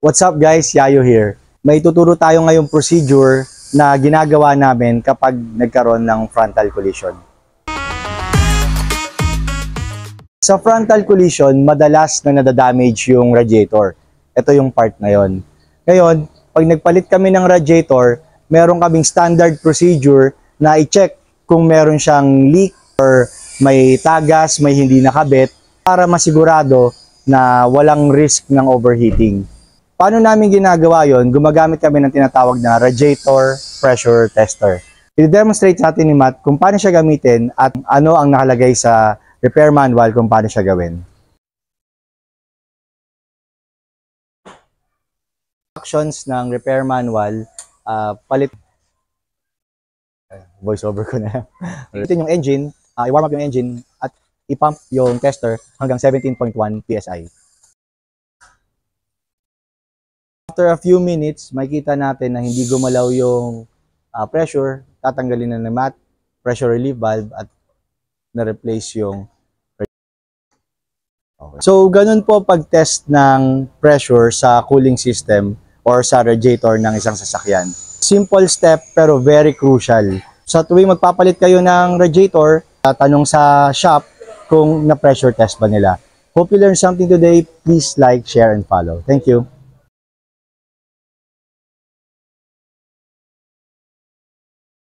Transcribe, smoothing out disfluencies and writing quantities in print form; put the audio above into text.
What's up guys, Yayo here. May tuturo tayo ngayong procedure na ginagawa namin kapag nagkaroon ng frontal collision. Sa frontal collision, madalas na nadadamage yung radiator. Ito yung part na yon. Ngayon, pag nagpalit kami ng radiator, meron kaming standard procedure na i-check kung meron siyang leak or may tagas, may hindi nakabit para masigurado na walang risk ng overheating. Paano namin ginagawa yon? Gumagamit kami ng tinatawag na radiator pressure tester. I-demonstrate natin ni Matt kung paano siya gamitin at ano ang nakalagay sa repair manual kung paano siya gawin. Actions ng repair manual, voice over ko na. Palitin yung engine, i-warm up yung engine at i-pump yung tester hanggang 17.1 PSI. After a few minutes, makikita natin na hindi gumalaw yung pressure, tatanggalin na ng mat, pressure relief valve at na-replace yung. Okay. So, ganun po pag-test ng pressure sa cooling system or sa radiator ng isang sasakyan. Simple step pero very crucial. Sa tuwing magpapalit kayo ng radiator, tanong sa shop kung na-pressure test ba nila. Hope you learned something today. Please like, share, and follow. Thank you.